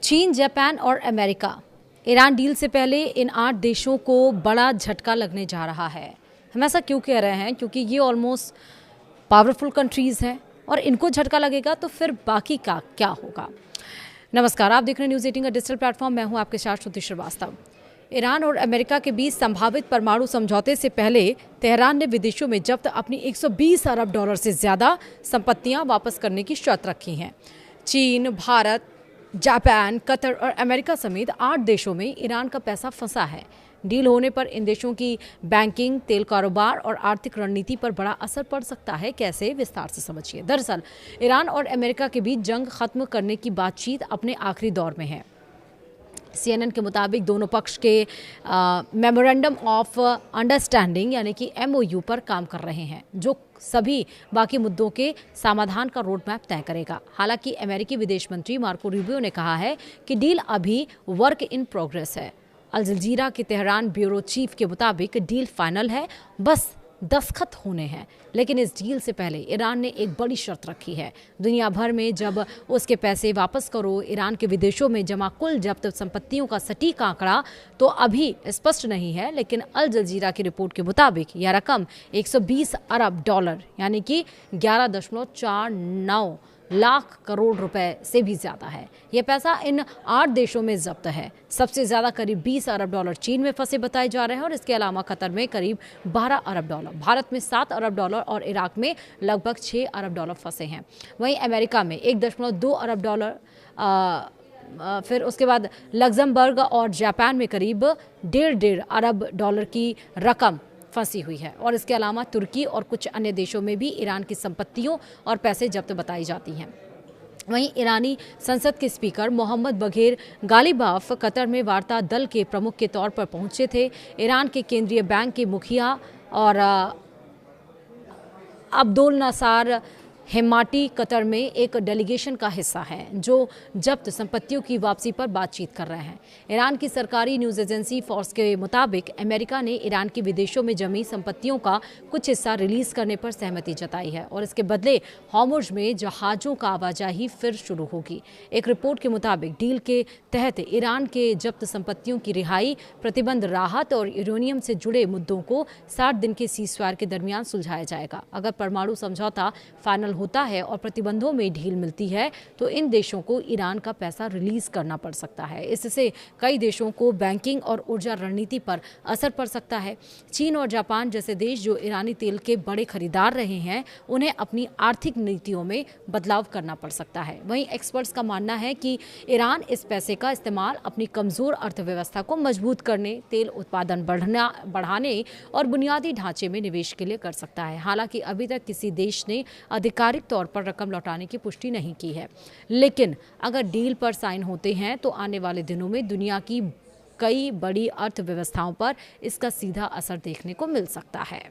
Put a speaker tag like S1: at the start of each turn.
S1: चीन, जापान और America Iran deal से पहले इन 8 देशों को बड़ा झटका लगने जा रहा है। हम ऐसा क्यों कह रहे हैं? क्योंकि ये ऑलमोस्ट पावरफुल कंट्रीज़ हैं और इनको झटका लगेगा तो फिर बाकी का क्या होगा। नमस्कार, आप देख रहे हैं न्यूज़ 18 का डिजिटल प्लेटफॉर्म। मैं हूं आपके साथ श्रुति श्रीवास्तव। ईरान और अमेरिका के बीच संभावित परमाणु समझौते से पहले तेहरान ने विदेशों में जब्त अपनी 120 अरब डॉलर से ज़्यादा संपत्तियां वापस करने की शर्त रखी हैं। चीन, भारत, जापान, कतर और अमेरिका समेत 8 देशों में ईरान का पैसा फंसा है। डील होने पर इन देशों की बैंकिंग, तेल कारोबार और आर्थिक रणनीति पर बड़ा असर पड़ सकता है। कैसे? विस्तार से समझिए। दरअसल ईरान और अमेरिका के बीच जंग खत्म करने की बातचीत अपने आखिरी दौर में है। CNN के मुताबिक दोनों पक्ष के मेमोरेंडम ऑफ अंडरस्टैंडिंग यानी कि MOU पर काम कर रहे हैं, जो सभी बाकी मुद्दों के समाधान का रोड मैप तय करेगा। हालांकि अमेरिकी विदेश मंत्री मार्को रूबियो ने कहा है कि डील अभी वर्क इन प्रोग्रेस है। अल जजीरा के तेहरान ब्यूरो चीफ के मुताबिक डील फाइनल है, बस दस्तखत होने हैं। लेकिन इस डील से पहले ईरान ने एक बड़ी शर्त रखी है। दुनिया भर में जब उसके पैसे वापस करो, ईरान के विदेशों में जमा कुल जब्त संपत्तियों का सटीक आंकड़ा तो अभी स्पष्ट नहीं है, लेकिन अल जजीरा की रिपोर्ट के मुताबिक यह रकम 120 अरब डॉलर यानी कि 11.49 लाख करोड़ रुपए से भी ज़्यादा है। यह पैसा इन 8 देशों में जब्त है। सबसे ज़्यादा करीब 20 अरब डॉलर चीन में फंसे बताए जा रहे हैं और इसके अलावा कतर में करीब 12 अरब डॉलर, भारत में 7 अरब डॉलर और इराक में लगभग 6 अरब डॉलर फंसे हैं। वहीं अमेरिका में 1.2 अरब डॉलर, फिर उसके बाद लग्जमबर्ग और जापान में करीब 1.5 अरब डॉलर की रकम फंसी हुई है। और इसके अलावा तुर्की और कुछ अन्य देशों में भी ईरान की संपत्तियों और पैसे जब्त बताई जाती हैं। वहीं ईरानी संसद के स्पीकर मोहम्मद बघेर गालिबाफ कतर में वार्ता दल के प्रमुख के तौर पर पहुंचे थे। ईरान के केंद्रीय बैंक के मुखिया और अब्दुल नसार हेमाटी कतर में एक डेलीगेशन का हिस्सा हैं, जो जब्त संपत्तियों की वापसी पर बातचीत कर रहे हैं। ईरान की सरकारी न्यूज़ एजेंसी फॉर्स के मुताबिक अमेरिका ने ईरान के विदेशों में जमी संपत्तियों का कुछ हिस्सा रिलीज करने पर सहमति जताई है और इसके बदले हॉर्मुज़ में जहाज़ों का आवाजाही फिर शुरू होगी। एक रिपोर्ट के मुताबिक डील के तहत ईरान के जब्त संपत्तियों की रिहाई, प्रतिबंध, राहत और यूरेनियम से जुड़े मुद्दों को 60 दिन के सीज़फायर के दरमियान सुलझाया जाएगा। अगर परमाणु समझौता फाइनल होता है और प्रतिबंधों में ढील मिलती है तो इन देशों को ईरान का पैसा रिलीज करना पड़ सकता है। इससे कई देशों को बैंकिंग और ऊर्जा रणनीति पर असर पड़ सकता है। चीन और जापान जैसे देश जो ईरानी तेल के बड़े खरीदार रहे हैं, उन्हें अपनी आर्थिक नीतियों में बदलाव करना पड़ सकता है। वहीं एक्सपर्ट्स का मानना है कि ईरान इस पैसे का इस्तेमाल अपनी कमजोर अर्थव्यवस्था को मजबूत करने, तेल उत्पादन बढ़ाने और बुनियादी ढांचे में निवेश के लिए कर सकता है। हालांकि अभी तक किसी देश ने आधिकारिक तौर पर रकम लौटाने की पुष्टि नहीं की है, लेकिन अगर डील पर साइन होते हैं तो आने वाले दिनों में दुनिया की कई बड़ी अर्थव्यवस्थाओं पर इसका सीधा असर देखने को मिल सकता है।